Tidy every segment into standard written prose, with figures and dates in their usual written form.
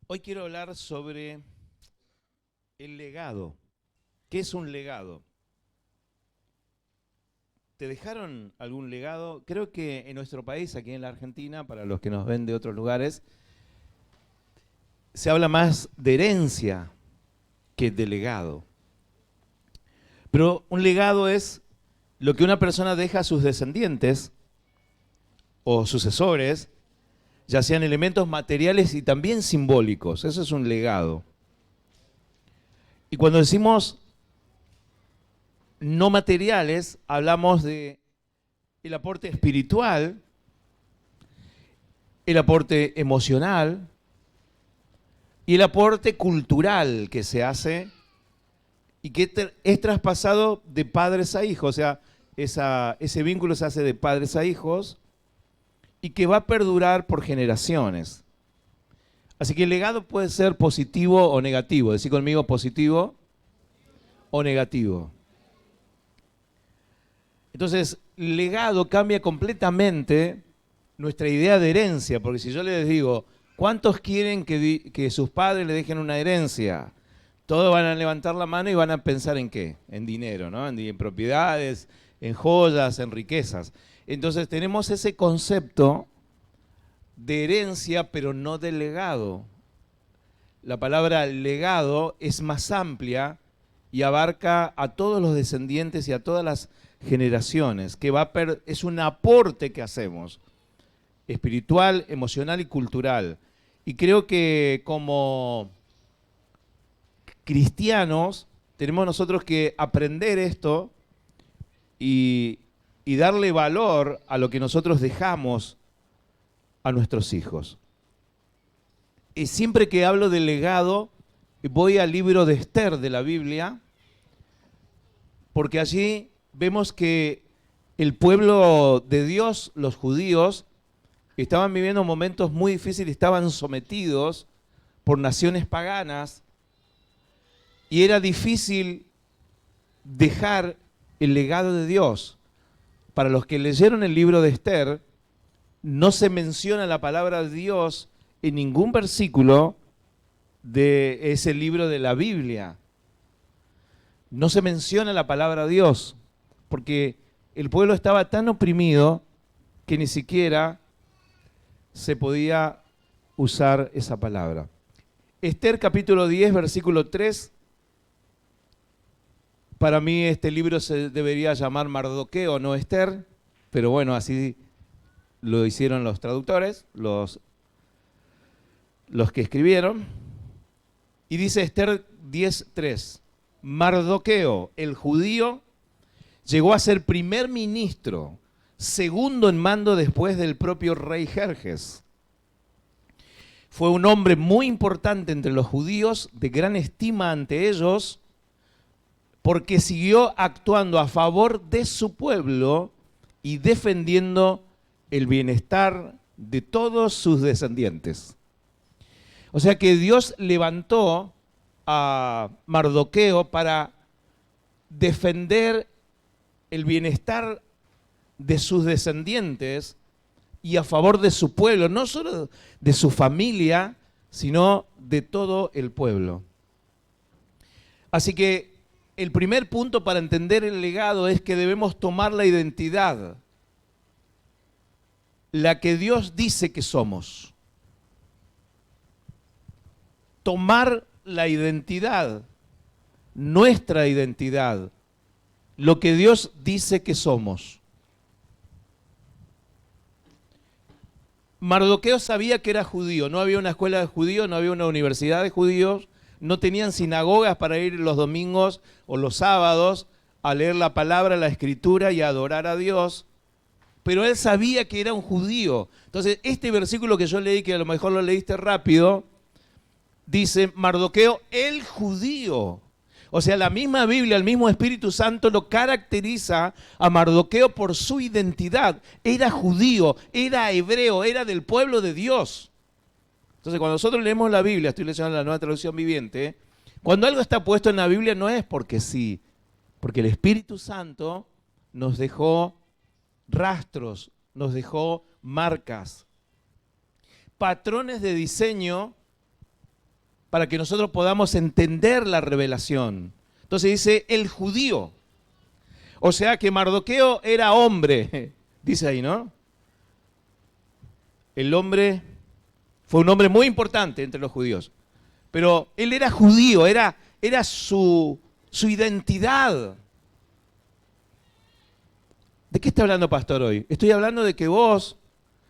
Hoy quiero hablar sobre el legado. ¿Qué es un legado? ¿Te dejaron algún legado? Creo que en nuestro país, aquí en la Argentina, para los que nos ven de otros lugares, se habla más de herencia que de legado. Pero un legado es lo que una persona deja a sus descendientes o sucesores, ya sean elementos materiales y también simbólicos. Eso es un legado. Y cuando decimos no materiales, hablamos de el aporte espiritual, el aporte emocional y el aporte cultural que se hace y que es traspasado de padres a hijos. O sea, ese vínculo se hace de padres a hijos y que va a perdurar por generaciones. Así que el legado puede ser positivo o negativo. Decí conmigo positivo o negativo. Entonces, el legado cambia completamente nuestra idea de herencia, porque si yo les digo, ¿cuántos quieren que sus padres le dejen una herencia? Todos van a levantar la mano y van a pensar en qué, en dinero, ¿no? En propiedades, en joyas, en riquezas. Entonces tenemos ese concepto de herencia, pero no de legado. La palabra legado es más amplia y abarca a todos los descendientes y a todas las generaciones, que es un aporte que hacemos, espiritual, emocional y cultural. Y creo que como cristianos tenemos nosotros que aprender esto y, y darle valor a lo que nosotros dejamos a nuestros hijos. Y siempre que hablo de legado, voy al libro de Esther de la Biblia, porque allí vemos que el pueblo de Dios, los judíos, estaban viviendo momentos muy difíciles, estaban sometidos por naciones paganas y era difícil dejar el legado de Dios. Para los que leyeron el libro de Esther, no se menciona la palabra de Dios en ningún versículo de ese libro de la Biblia. No se menciona la palabra Dios, porque el pueblo estaba tan oprimido que ni siquiera se podía usar esa palabra. Esther capítulo 10, versículo 3. Para mí este libro se debería llamar Mardoqueo, no Esther, pero bueno, así lo hicieron los traductores, los que escribieron. Y dice Esther 10:3, Mardoqueo, el judío, llegó a ser primer ministro, segundo en mando después del propio rey Jerjes. Fue un hombre muy importante entre los judíos, de gran estima ante ellos, porque siguió actuando a favor de su pueblo y defendiendo el bienestar de todos sus descendientes. O sea que Dios levantó a Mardoqueo para defender el bienestar de sus descendientes y a favor de su pueblo, no solo de su familia, sino de todo el pueblo. Así que el primer punto para entender el legado es que debemos tomar la identidad, la que Dios dice que somos. Tomar la identidad, nuestra identidad, lo que Dios dice que somos. Mardoqueo sabía que era judío, no había una escuela de judíos, no había una universidad de judíos, no tenían sinagogas para ir los domingos o los sábados a leer la palabra, la escritura y a adorar a Dios, pero él sabía que era un judío. Entonces, este versículo que yo leí, que a lo mejor lo leíste rápido, dice Mardoqueo, el judío. O sea, la misma Biblia, el mismo Espíritu Santo lo caracteriza a Mardoqueo por su identidad. Era judío, era hebreo, era del pueblo de Dios. Entonces, cuando nosotros leemos la Biblia, estoy leyendo la Nueva Traducción Viviente, cuando algo está puesto en la Biblia no es porque sí, porque el Espíritu Santo nos dejó rastros, nos dejó marcas, patrones de diseño para que nosotros podamos entender la revelación. Entonces dice el judío. O sea que Mardoqueo era hombre, dice ahí, ¿no? El hombre fue un hombre muy importante entre los judíos. Pero él era judío, era su identidad. ¿De qué está hablando, pastor, hoy? Estoy hablando de que vos,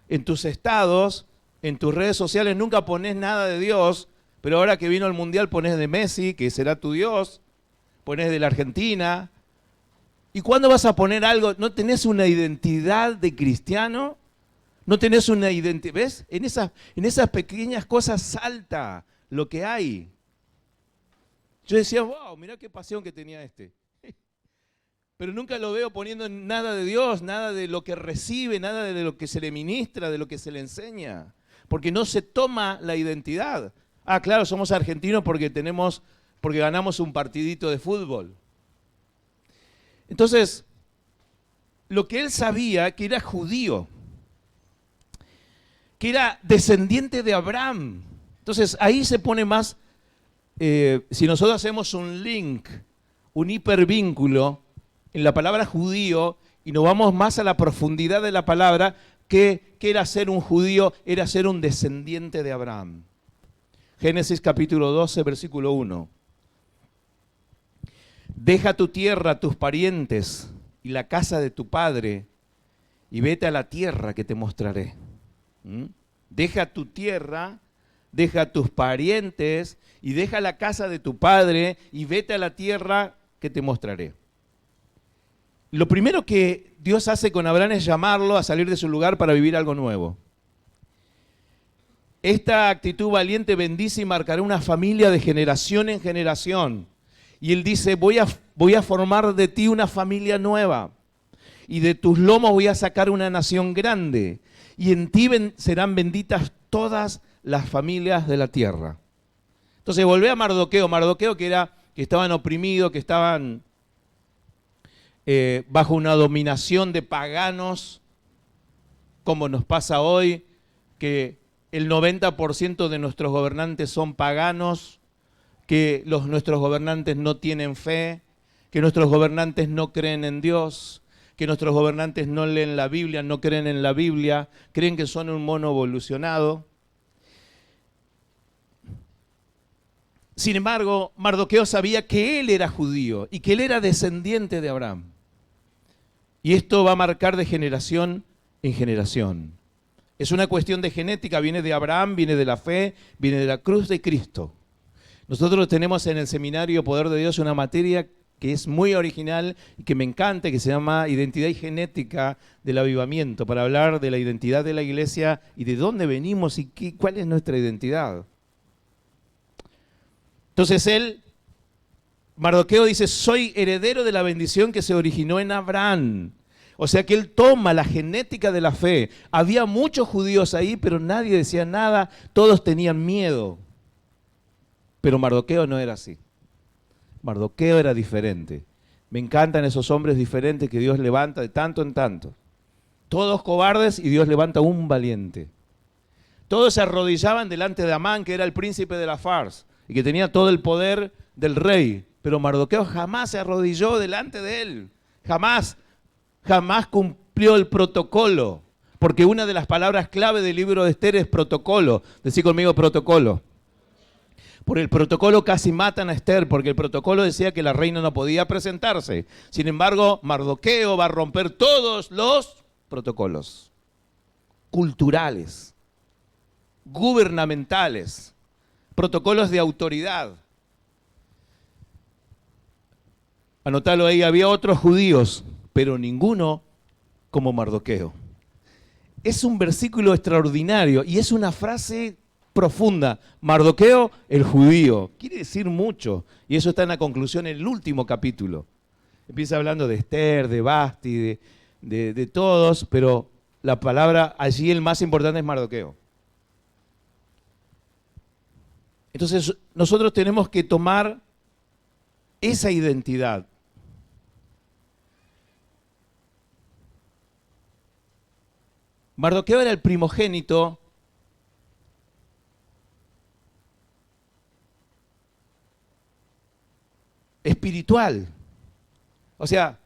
en tus estados, en tus redes sociales, nunca ponés nada de Dios, pero ahora que vino el Mundial ponés de Messi, que será tu Dios, ponés de la Argentina. ¿Y cuándo vas a poner algo? ¿No tenés una identidad de cristiano? ¿No tenés una identidad? ¿Ves? En esas pequeñas cosas salta lo que hay. Yo decía, wow, mirá qué pasión que tenía este. Pero nunca lo veo poniendo nada de Dios, nada de lo que recibe, nada de lo que se le ministra, de lo que se le enseña. Porque no se toma la identidad. Ah, claro, somos argentinos porque ganamos un partidito de fútbol. Entonces, lo que él sabía, que era judío, que era descendiente de Abraham. Entonces, ahí se pone más, si nosotros hacemos un link, un hipervínculo, en la palabra judío y nos vamos más a la profundidad de la palabra, que era ser un judío, era ser un descendiente de Abraham. Génesis capítulo 12, versículo 1. Deja tu tierra, tus parientes y la casa de tu padre y vete a la tierra que te mostraré. Deja tu tierra, deja tus parientes y deja la casa de tu padre y vete a la tierra que te mostraré. Lo primero que Dios hace con Abraham es llamarlo a salir de su lugar para vivir algo nuevo. Esta actitud valiente bendice y marcará una familia de generación en generación. Y él dice, voy a formar de ti una familia nueva. Y de tus lomos voy a sacar una nación grande. Y en ti serán benditas todas las familias de la tierra. Entonces volvé a Mardoqueo que estaban oprimidos, que estaban bajo una dominación de paganos, como nos pasa hoy, que el 90% de nuestros gobernantes son paganos, que nuestros gobernantes no tienen fe, que nuestros gobernantes no creen en Dios, que nuestros gobernantes no leen la Biblia, no creen en la Biblia, creen que son un mono evolucionado. Sin embargo, Mardoqueo sabía que él era judío y que él era descendiente de Abraham. Y esto va a marcar de generación en generación. Es una cuestión de genética, viene de Abraham, viene de la fe, viene de la cruz de Cristo. Nosotros tenemos en el seminario Poder de Dios una materia que es muy original y que me encanta, que se llama Identidad y Genética del Avivamiento, para hablar de la identidad de la iglesia y de dónde venimos y cuál es nuestra identidad. Entonces Mardoqueo dice, soy heredero de la bendición que se originó en Abraham. O sea que él toma la genética de la fe. Había muchos judíos ahí, pero nadie decía nada, todos tenían miedo. Pero Mardoqueo no era así. Mardoqueo era diferente. Me encantan esos hombres diferentes que Dios levanta de tanto en tanto. Todos cobardes y Dios levanta un valiente. Todos se arrodillaban delante de Amán, que era el príncipe de la Fars y que tenía todo el poder del rey. Pero Mardoqueo jamás se arrodilló delante de él. Jamás cumplió el protocolo. Porque una de las palabras clave del libro de Esther es protocolo. Decí conmigo protocolo. Por el protocolo casi matan a Esther, porque el protocolo decía que la reina no podía presentarse. Sin embargo, Mardoqueo va a romper todos los protocolos culturales, gubernamentales, protocolos de autoridad. Anotalo ahí, había otros judíos, pero ninguno como Mardoqueo. Es un versículo extraordinario y es una frase profunda. Mardoqueo, el judío. Quiere decir mucho. Y eso está en la conclusión, en el último capítulo. Empieza hablando de Esther, de Basti, de todos, pero la palabra allí el más importante es Mardoqueo. Entonces nosotros tenemos que tomar esa identidad. Mardoqueo era el primogénito espiritual. O sea,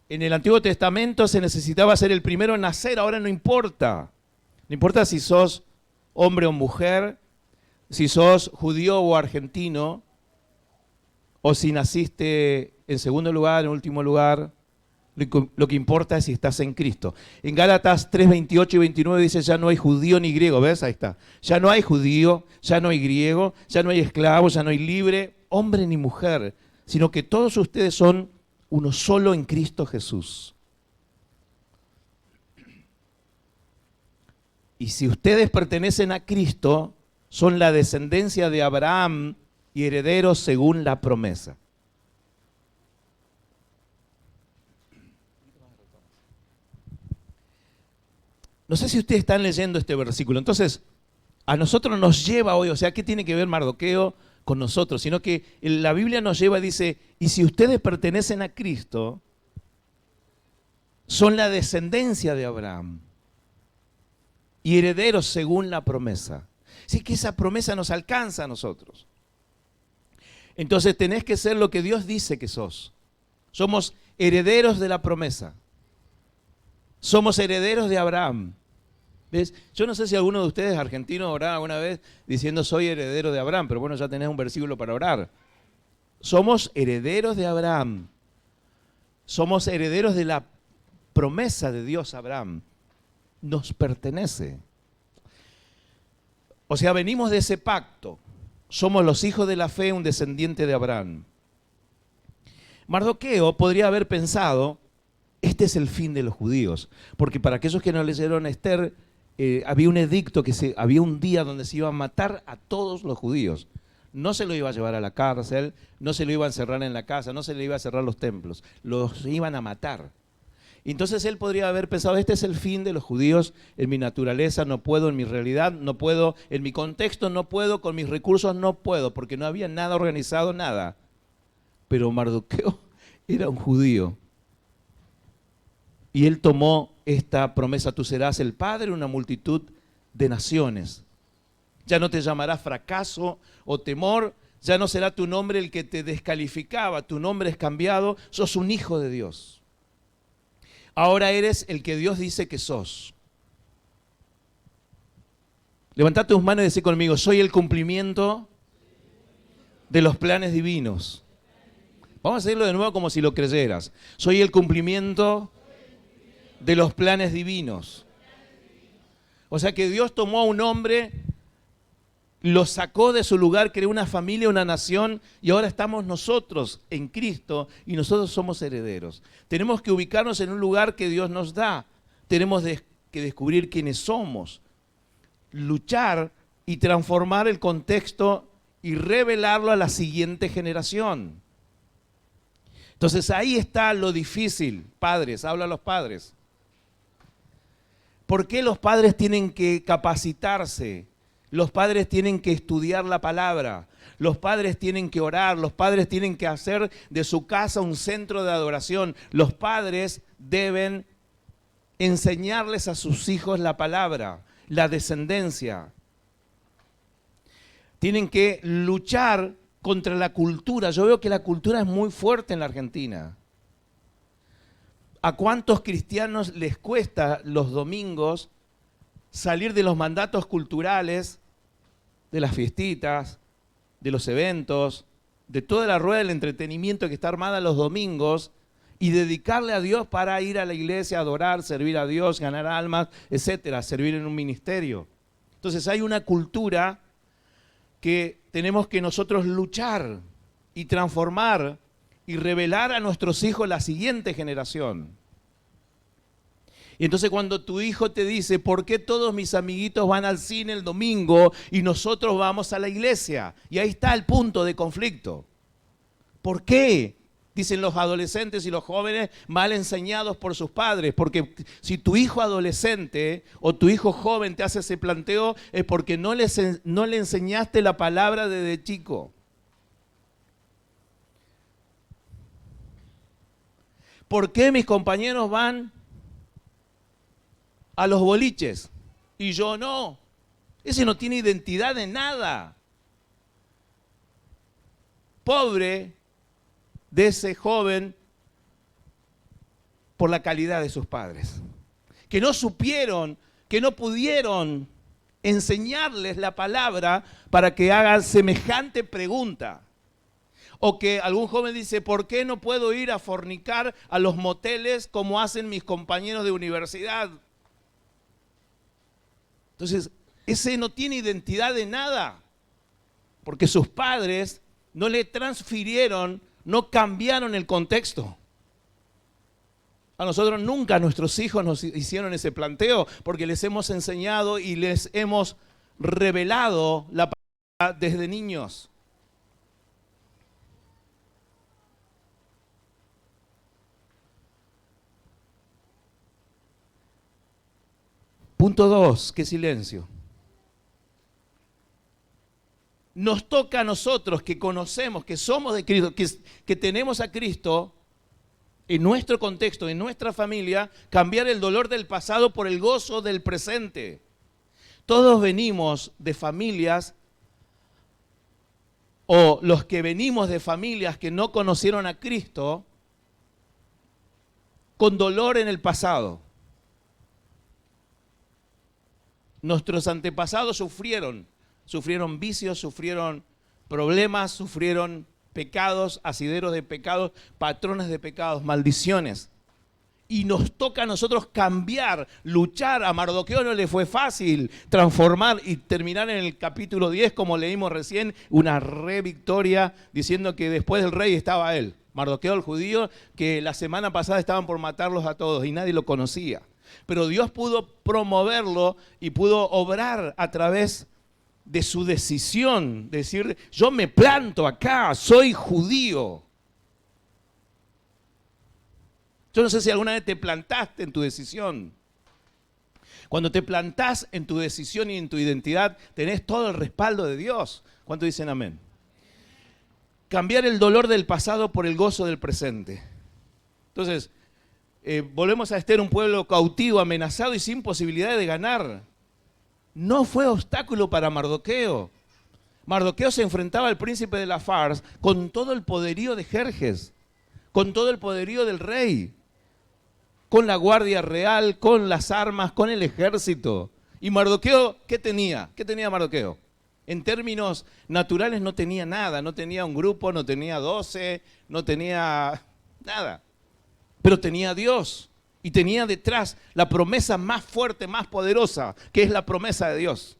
en el Antiguo Testamento se necesitaba ser el primero en nacer, ahora no importa. No importa si sos hombre o mujer, si sos judío o argentino, o si naciste en segundo lugar, en último lugar. Lo que importa es si estás en Cristo. En Gálatas 3, 28 y 29 dice, ya no hay judío ni griego, ¿ves? Ahí está. Ya no hay judío, ya no hay griego, ya no hay esclavo, ya no hay libre, hombre ni mujer, sino que todos ustedes son uno solo en Cristo Jesús. Y si ustedes pertenecen a Cristo, son la descendencia de Abraham y herederos según la promesa. No sé si ustedes están leyendo este versículo. Entonces, a nosotros nos lleva hoy, o sea, ¿qué tiene que ver Mardoqueo con nosotros? Sino que la Biblia nos lleva y dice, y si ustedes pertenecen a Cristo, son la descendencia de Abraham y herederos según la promesa. Así que esa promesa nos alcanza a nosotros. Entonces tenés que ser lo que Dios dice que sos. Somos herederos de la promesa. Somos herederos de Abraham. ¿Ves? Yo no sé si alguno de ustedes argentinos orará alguna vez diciendo soy heredero de Abraham, pero bueno, ya tenés un versículo para orar. Somos herederos de Abraham. Somos herederos de la promesa de Dios a Abraham. Nos pertenece. O sea, venimos de ese pacto. Somos los hijos de la fe, un descendiente de Abraham. Mardoqueo podría haber pensado, este es el fin de los judíos, porque para aquellos que no leyeron Esther, había un edicto, había un día donde se iba a matar a todos los judíos. No se lo iba a llevar a la cárcel, no se lo iba a encerrar en la casa, no se le iba a cerrar los templos, los iban a matar. Entonces él podría haber pensado, este es el fin de los judíos, en mi naturaleza no puedo, en mi realidad no puedo, en mi contexto no puedo, con mis recursos no puedo, porque no había nada organizado, nada. Pero Mardoqueo era un judío. Y él tomó esta promesa, tú serás el padre de una multitud de naciones. Ya no te llamará fracaso o temor, ya no será tu nombre el que te descalificaba, tu nombre es cambiado, sos un hijo de Dios. Ahora eres el que Dios dice que sos. Levantá tus manos y decí conmigo, soy el cumplimiento de los planes divinos. Vamos a hacerlo de nuevo como si lo creyeras. Soy el cumplimiento de los planes divinos. O sea que Dios tomó a un hombre, lo sacó de su lugar, creó una familia, una nación, y ahora estamos nosotros en Cristo y nosotros somos herederos. Tenemos que ubicarnos en un lugar que Dios nos da. Tenemos que descubrir quiénes somos, luchar y transformar el contexto y revelarlo a la siguiente generación. Entonces ahí está lo difícil. Padres, habla a los padres. ¿Por qué los padres tienen que capacitarse? Los padres tienen que estudiar la palabra, los padres tienen que orar, los padres tienen que hacer de su casa un centro de adoración. Los padres deben enseñarles a sus hijos la palabra, la descendencia. Tienen que luchar contra la cultura. Yo veo que la cultura es muy fuerte en la Argentina. ¿A cuántos cristianos les cuesta los domingos salir de los mandatos culturales, de las fiestitas, de los eventos, de toda la rueda del entretenimiento que está armada los domingos y dedicarle a Dios para ir a la iglesia, adorar, servir a Dios, ganar almas, etcétera, servir en un ministerio? Entonces hay una cultura que tenemos que nosotros luchar y transformar y revelar a nuestros hijos la siguiente generación. Y entonces cuando tu hijo te dice, ¿por qué todos mis amiguitos van al cine el domingo y nosotros vamos a la iglesia? Y ahí está el punto de conflicto. ¿Por qué? Dicen los adolescentes y los jóvenes mal enseñados por sus padres. Porque si tu hijo adolescente o tu hijo joven te hace ese planteo, es porque no le enseñaste la palabra desde chico. ¿Por qué mis compañeros van a los boliches y yo no? Ese no tiene identidad de nada. Pobre de ese joven por la calidad de sus padres. Que no supieron, que no pudieron enseñarles la palabra para que hagan semejante pregunta. O que algún joven dice, ¿por qué no puedo ir a fornicar a los moteles como hacen mis compañeros de universidad? Entonces, ese no tiene identidad de nada, porque sus padres no le transfirieron, no cambiaron el contexto. A nosotros nunca nuestros hijos nos hicieron ese planteo, porque les hemos enseñado y les hemos revelado la palabra desde niños. Punto 2, qué silencio. Nos toca a nosotros que conocemos, que somos de Cristo, que tenemos a Cristo, en nuestro contexto, en nuestra familia, cambiar el dolor del pasado por el gozo del presente. Todos venimos de familias, o los que venimos de familias que no conocieron a Cristo, con dolor en el pasado. Nuestros antepasados sufrieron vicios, sufrieron problemas, sufrieron pecados, asideros de pecados, patrones de pecados, maldiciones. Y nos toca a nosotros cambiar, luchar. A Mardoqueo no le fue fácil transformar y terminar en el capítulo 10, como leímos recién, una victoria diciendo que después del rey estaba él. Mardoqueo, el judío, que la semana pasada estaban por matarlos a todos y nadie lo conocía. Pero Dios pudo promoverlo y pudo obrar a través de su decisión, decir, yo me planto acá, soy judío. Yo no sé si alguna vez te plantaste en tu decisión. Cuando te plantás en tu decisión y en tu identidad, tenés todo el respaldo de Dios. ¿Cuántos dicen amén? Cambiar el dolor del pasado por el gozo del presente. Entonces, volvemos a Esther, un pueblo cautivo, amenazado y sin posibilidad de ganar. No fue obstáculo para Mardoqueo. Mardoqueo se enfrentaba al príncipe de la Fars con todo el poderío de Jerjes, con todo el poderío del rey, con la guardia real, con las armas, con el ejército. Y Mardoqueo, ¿qué tenía? ¿Qué tenía Mardoqueo? En términos naturales no tenía nada, no tenía un grupo, no tenía 12, no tenía nada. Pero tenía a Dios y tenía detrás la promesa más fuerte, más poderosa, que es la promesa de Dios.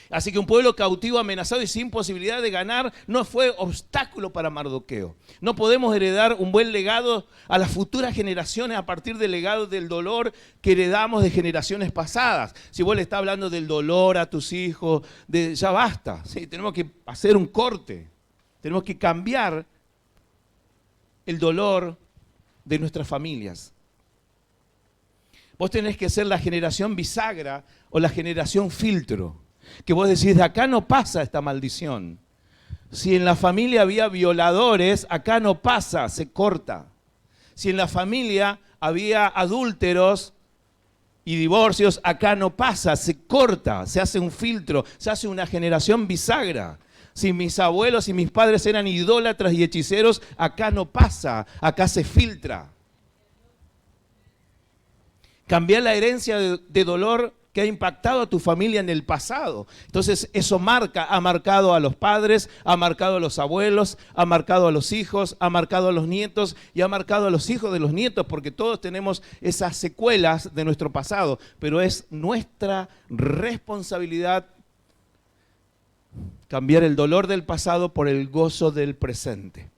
Así que un pueblo cautivo, amenazado y sin posibilidad de ganar no fue obstáculo para Mardoqueo. No podemos heredar un buen legado a las futuras generaciones a partir del legado del dolor que heredamos de generaciones pasadas. Si vos le estás hablando del dolor a tus hijos, ya basta. ¿Sí? Tenemos que hacer un corte. Tenemos que cambiar el dolor de nuestras familias. Vos tenés que ser la generación bisagra o la generación filtro. Que vos decís, de acá no pasa esta maldición. Si en la familia había violadores, acá no pasa, se corta. Si en la familia había adúlteros y divorcios, acá no pasa, se corta, se hace un filtro, se hace una generación bisagra. Si mis abuelos y mis padres eran idólatras y hechiceros, acá no pasa, acá se filtra. Cambiar la herencia de dolor que ha impactado a tu familia en el pasado. Entonces eso ha marcado a los padres, ha marcado a los abuelos, ha marcado a los hijos, ha marcado a los nietos y ha marcado a los hijos de los nietos, porque todos tenemos esas secuelas de nuestro pasado, pero es nuestra responsabilidad cambiar el dolor del pasado por el gozo del presente.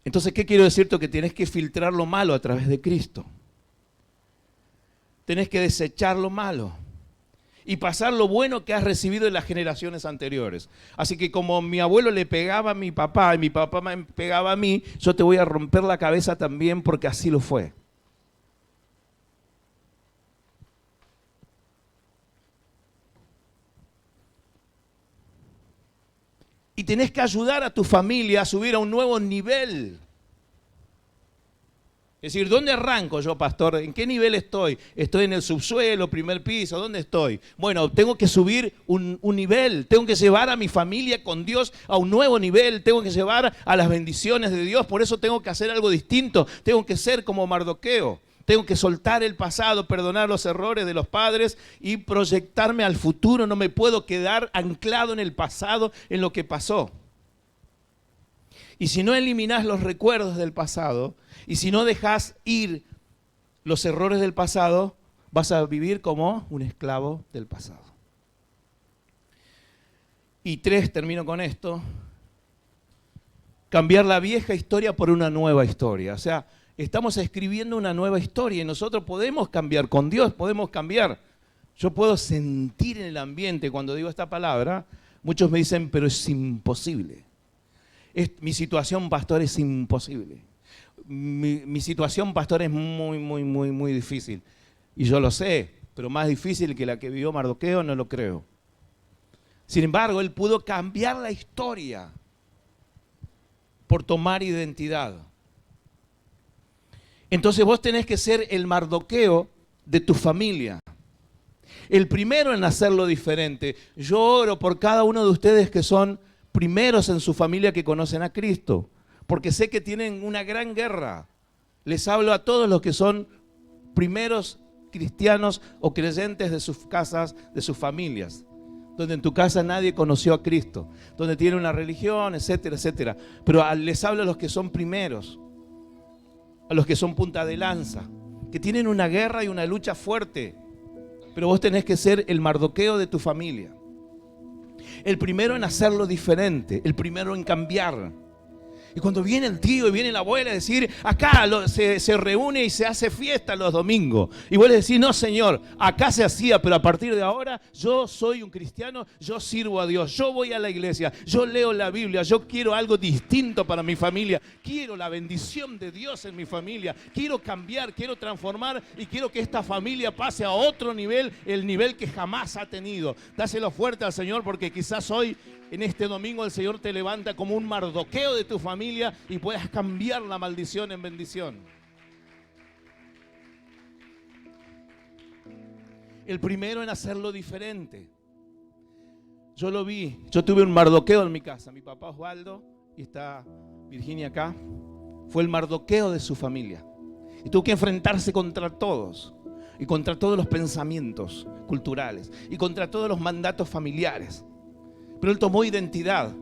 Entonces, ¿qué quiero decirte? Que tienes que filtrar lo malo a través de Cristo. Tenés que desechar lo malo y pasar lo bueno que has recibido en las generaciones anteriores. Así que como mi abuelo le pegaba a mi papá y mi papá me pegaba a mí, yo te voy a romper la cabeza también porque así lo fue. Y tenés que ayudar a tu familia a subir a un nuevo nivel. Es decir, ¿dónde arranco yo, pastor? ¿En qué nivel estoy? ¿Estoy en el subsuelo, primer piso? ¿Dónde estoy? Bueno, tengo que subir un nivel. Tengo que llevar a mi familia con Dios a un nuevo nivel. Tengo que llevar a las bendiciones de Dios. Por eso tengo que hacer algo distinto. Tengo que ser como Mardoqueo. Tengo que soltar el pasado, perdonar los errores de los padres y proyectarme al futuro. No me puedo quedar anclado en el pasado, en lo que pasó. Y si no eliminás los recuerdos del pasado, y si no dejás ir los errores del pasado, vas a vivir como un esclavo del pasado. Y 3, termino con esto, cambiar la vieja historia por una nueva historia. O sea, estamos escribiendo una nueva historia y nosotros podemos cambiar, con Dios podemos cambiar. Yo puedo sentir en el ambiente cuando digo esta palabra, muchos me dicen, pero es imposible. Mi situación, pastor, es imposible. Mi situación, pastor, es muy difícil. Y yo lo sé, pero más difícil que la que vivió Mardoqueo no lo creo. Sin embargo, él pudo cambiar la historia por tomar identidad. Entonces vos tenés que ser el Mardoqueo de tu familia. El primero en hacerlo diferente. Yo oro por cada uno de ustedes que son primeros en su familia que conocen a Cristo, porque sé que tienen una gran guerra. Les hablo a todos los que son primeros cristianos o creyentes de sus casas, de sus familias, donde en tu casa nadie conoció a Cristo, donde tiene una religión, etcétera, etcétera. Pero les hablo a los que son primeros, a los que son punta de lanza, que tienen una guerra y una lucha fuerte, pero vos tenés que ser el Mardoqueo de tu familia. El primero en hacerlo diferente, el primero en cambiar. Y cuando viene el tío y viene la abuela a decir, acá se reúne y se hace fiesta los domingos. Y vos le decís, no señor, acá se hacía, pero a partir de ahora yo soy un cristiano, yo sirvo a Dios, yo voy a la iglesia, yo leo la Biblia, yo quiero algo distinto para mi familia, quiero la bendición de Dios en mi familia, quiero cambiar, quiero transformar y quiero que esta familia pase a otro nivel, el nivel que jamás ha tenido. Dáselo fuerte al Señor porque quizás hoy, en este domingo, el Señor te levanta como un Mardoqueo de tu familia y puedas cambiar la maldición en bendición. El primero en hacerlo diferente. Yo lo vi, yo tuve un Mardoqueo en mi casa. Mi papá Osvaldo, y está Virginia acá, fue el Mardoqueo de su familia. Y tuvo que enfrentarse contra todos. Y contra todos los pensamientos culturales. Y contra todos los mandatos familiares. Pero él tomó identidad.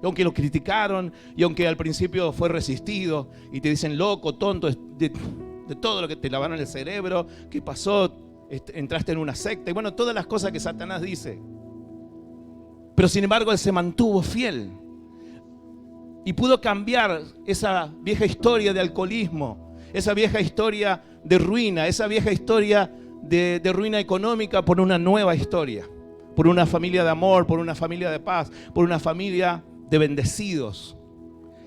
Y aunque lo criticaron, y aunque al principio fue resistido, y te dicen loco, tonto, de todo lo que te lavaron el cerebro, ¿qué pasó? Entraste en una secta, y bueno, todas las cosas que Satanás dice. Pero sin embargo, él se mantuvo fiel. Y pudo cambiar esa vieja historia de alcoholismo, esa vieja historia de ruina, esa vieja historia de ruina económica por una nueva historia. Por una familia de amor, por una familia de paz, por una familia de bendecidos.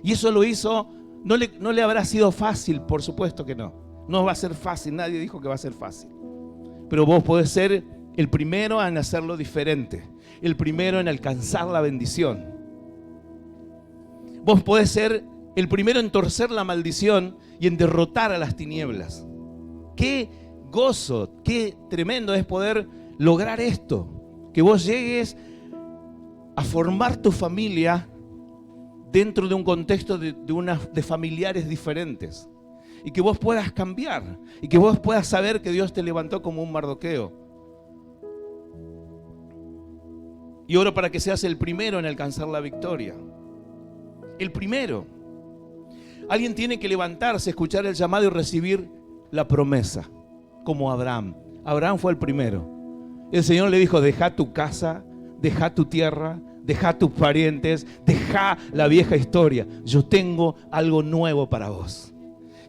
Y eso lo hizo, no le habrá sido fácil, por supuesto que no. No va a ser fácil, nadie dijo que va a ser fácil. Pero vos podés ser el primero en hacerlo diferente, el primero en alcanzar la bendición. Vos podés ser el primero en torcer la maldición y en derrotar a las tinieblas. Qué gozo, qué tremendo es poder lograr esto. Que vos llegues a formar tu familia dentro de un contexto de familiares diferentes. Y que vos puedas cambiar. Y que vos puedas saber que Dios te levantó como un Mardoqueo. Y oro para que seas el primero en alcanzar la victoria. El primero. Alguien tiene que levantarse, escuchar el llamado y recibir la promesa. Como Abraham. Abraham fue el primero. El Señor le dijo, deja tu casa, deja tu tierra, deja tus parientes, deja la vieja historia. Yo tengo algo nuevo para vos.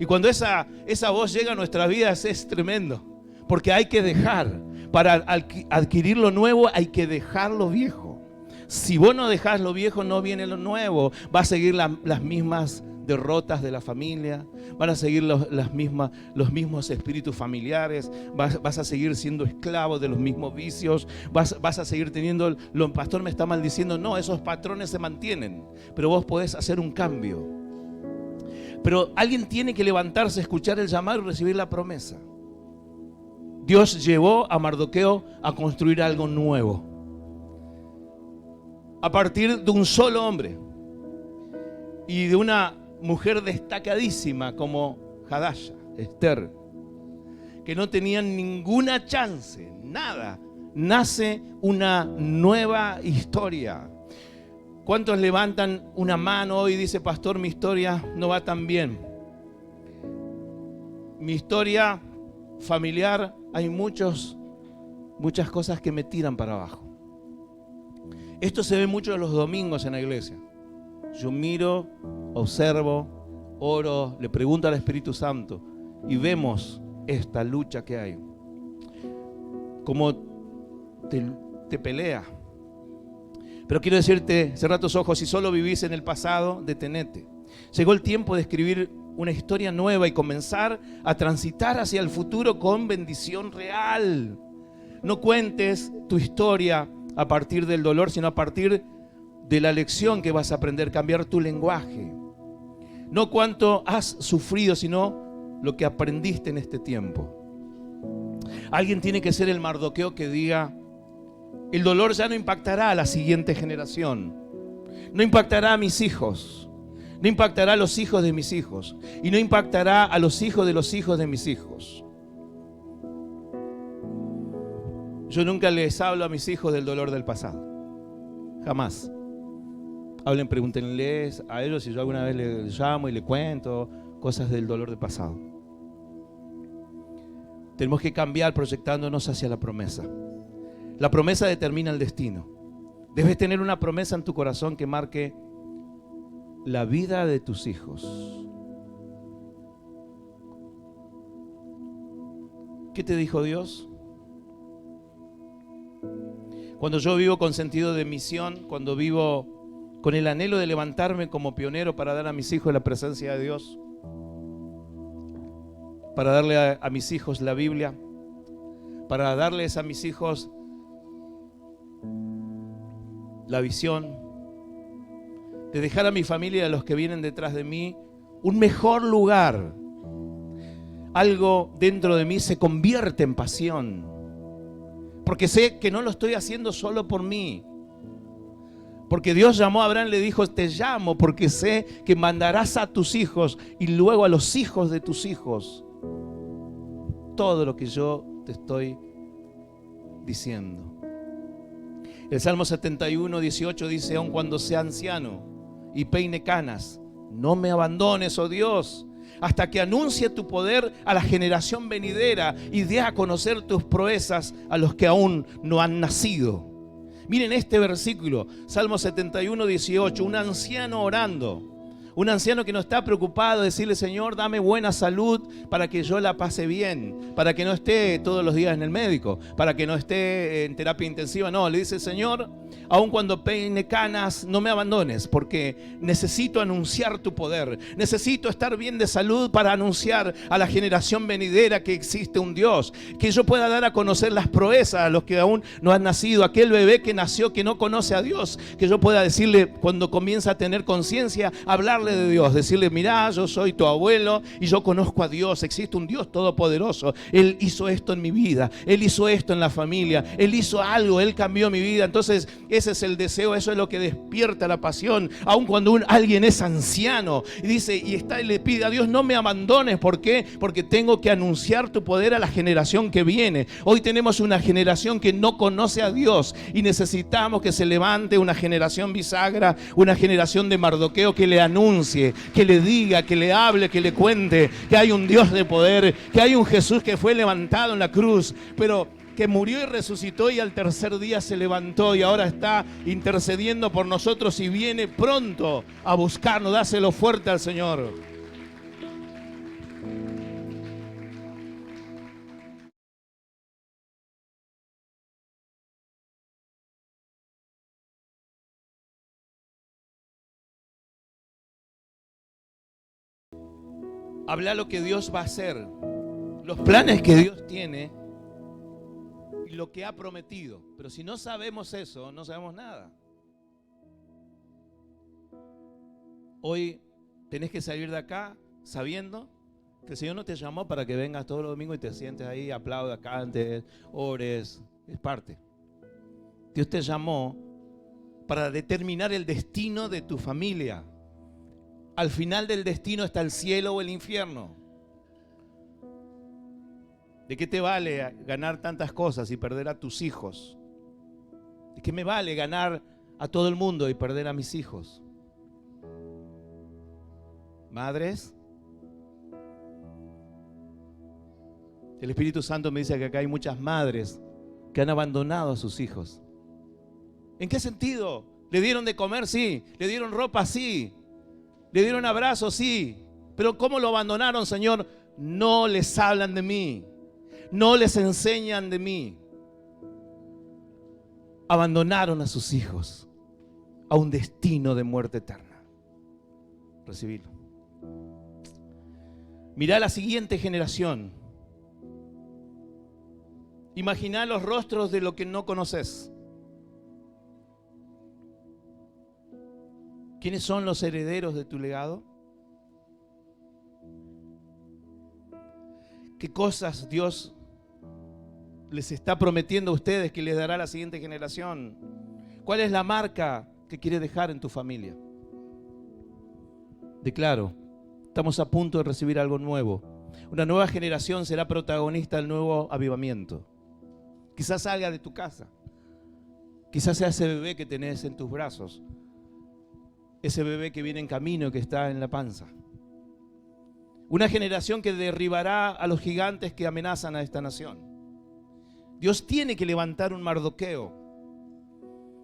Y cuando esa voz llega a nuestras vidas es tremendo. Porque hay que dejar. Para adquirir lo nuevo hay que dejar lo viejo. Si vos no dejás lo viejo, no viene lo nuevo. Va a seguir las mismas derrotas de la familia, van a seguir los mismos espíritus familiares, vas a seguir siendo esclavo de los mismos vicios, vas a seguir teniendo, el pastor me está maldiciendo, no, esos patrones se mantienen, pero vos podés hacer un cambio. Pero alguien tiene que levantarse, escuchar el llamado y recibir la promesa. Dios llevó a Mardoqueo a construir algo nuevo. A partir de un solo hombre y de una mujer destacadísima como Hadaya, Esther, que no tenían ninguna chance, nada, nace una nueva historia. ¿Cuántos levantan una mano hoy y dice, pastor, mi historia no va tan bien? Mi historia familiar, hay muchas cosas que me tiran para abajo. Esto se ve mucho los domingos en la iglesia. Yo miro, observo, oro, le pregunto al Espíritu Santo y vemos esta lucha que hay. Cómo te pelea. Pero quiero decirte, cerrá tus ojos, si solo vivís en el pasado, detenete. Llegó el tiempo de escribir una historia nueva y comenzar a transitar hacia el futuro con bendición real. No cuentes tu historia a partir del dolor, sino a partir de la lección que vas a aprender, cambiar tu lenguaje. No cuánto has sufrido, sino lo que aprendiste en este tiempo. Alguien tiene que ser el Mardoqueo que diga, el dolor ya no impactará a la siguiente generación, no impactará a mis hijos, no impactará a los hijos de mis hijos y no impactará a los hijos de mis hijos. Yo nunca les hablo a mis hijos del dolor del pasado, jamás. Hablen, pregúntenles a ellos si yo alguna vez les llamo y les cuento cosas del dolor del pasado. Tenemos que cambiar proyectándonos hacia la promesa. La promesa determina el destino. Debes tener una promesa en tu corazón que marque la vida de tus hijos. ¿Qué te dijo Dios? Cuando yo vivo con sentido de misión, cuando vivo con el anhelo de levantarme como pionero para dar a mis hijos la presencia de Dios, para darle a mis hijos la Biblia, para darles a mis hijos la visión, de dejar a mi familia y a los que vienen detrás de mí un mejor lugar. Algo dentro de mí se convierte en pasión, porque sé que no lo estoy haciendo solo por mí. Porque Dios llamó a Abraham y le dijo, te llamo porque sé que mandarás a tus hijos y luego a los hijos de tus hijos todo lo que yo te estoy diciendo. El Salmo 71, 18 dice, aun cuando sea anciano y peine canas, no me abandones, oh Dios, hasta que anuncie tu poder a la generación venidera y dé a conocer tus proezas a los que aún no han nacido. Miren este versículo, Salmo 71, 18, un anciano orando. Un anciano que no está preocupado de decirle, Señor, dame buena salud para que yo la pase bien, para que no esté todos los días en el médico, para que no esté en terapia intensiva. No, le dice, Señor, aun cuando peine canas, no me abandones, porque necesito anunciar tu poder. Necesito estar bien de salud para anunciar a la generación venidera que existe un Dios, que yo pueda dar a conocer las proezas a los que aún no han nacido, aquel bebé que nació que no conoce a Dios, que yo pueda decirle cuando comienza a tener conciencia, hablarle de Dios, decirle, mirá, yo soy tu abuelo y yo conozco a Dios, existe un Dios todopoderoso, Él hizo esto en mi vida, Él hizo esto en la familia, Él hizo algo, Él cambió mi vida. Entonces ese es el deseo, eso es lo que despierta la pasión, aun cuando alguien es anciano y dice, y le pide a Dios, no me abandones. ¿Por qué? Porque tengo que anunciar tu poder a la generación que viene. Hoy tenemos una generación que no conoce a Dios y necesitamos que se levante una generación bisagra, una generación de Mardoqueo que le anuncie, que le diga, que le hable, que le cuente que hay un Dios de poder, que hay un Jesús que fue levantado en la cruz, pero que murió y resucitó y al tercer día se levantó y ahora está intercediendo por nosotros y viene pronto a buscarnos. Dáselo fuerte al Señor. Habla lo que Dios va a hacer, los planes que Dios tiene y lo que ha prometido. Pero si no sabemos eso, no sabemos nada. Hoy tenés que salir de acá sabiendo que el Señor no te llamó para que vengas todos los domingos y te sientes ahí, aplaudas, cantes, ores, es parte. Dios te llamó para determinar el destino de tu familia. Al final del destino está el cielo o el infierno. ¿De qué te vale ganar tantas cosas y perder a tus hijos? ¿De qué me vale ganar a todo el mundo y perder a mis hijos? Madres, el Espíritu Santo me dice que acá hay muchas madres que han abandonado a sus hijos. ¿En qué sentido? ¿Le dieron de comer? Sí. ¿Le dieron ropa? Sí. ¿Le dieron abrazos? Sí. Pero ¿cómo lo abandonaron, Señor? No les hablan de mí. No les enseñan de mí. Abandonaron a sus hijos a un destino de muerte eterna. Recibilo. Mirá la siguiente generación. Imagina los rostros de lo que no conoces. ¿Quiénes son los herederos de tu legado? ¿Qué cosas Dios les está prometiendo a ustedes que les dará a la siguiente generación? ¿Cuál es la marca que quiere dejar en tu familia? Declaro, estamos a punto de recibir algo nuevo. Una nueva generación será protagonista del nuevo avivamiento. Quizás salga de tu casa. Quizás sea ese bebé que tenés en tus brazos. Ese bebé que viene en camino, que está en la panza. Una generación que derribará a los gigantes que amenazan a esta nación. Dios tiene que levantar un Mardoqueo.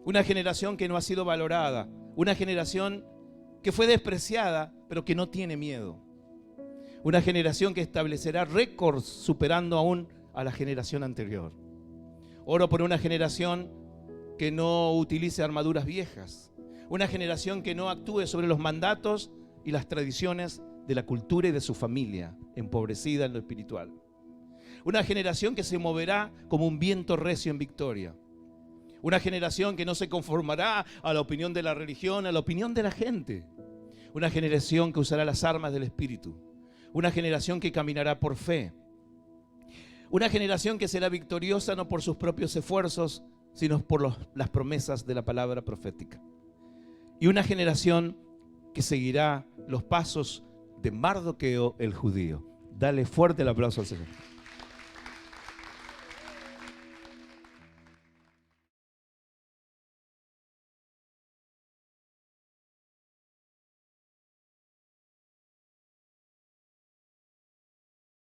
Una generación que no ha sido valorada. Una generación que fue despreciada, pero que no tiene miedo. Una generación que establecerá récords superando aún a la generación anterior. Oro por una generación que no utilice armaduras viejas. Una generación que no actúe sobre los mandatos y las tradiciones de la cultura y de su familia, empobrecida en lo espiritual. Una generación que se moverá como un viento recio en victoria. Una generación que no se conformará a la opinión de la religión, a la opinión de la gente. Una generación que usará las armas del Espíritu. Una generación que caminará por fe. Una generación que será victoriosa no por sus propios esfuerzos, sino por las promesas de la palabra profética. Y una generación que seguirá los pasos de Mardoqueo el judío. Dale fuerte el aplauso al Señor.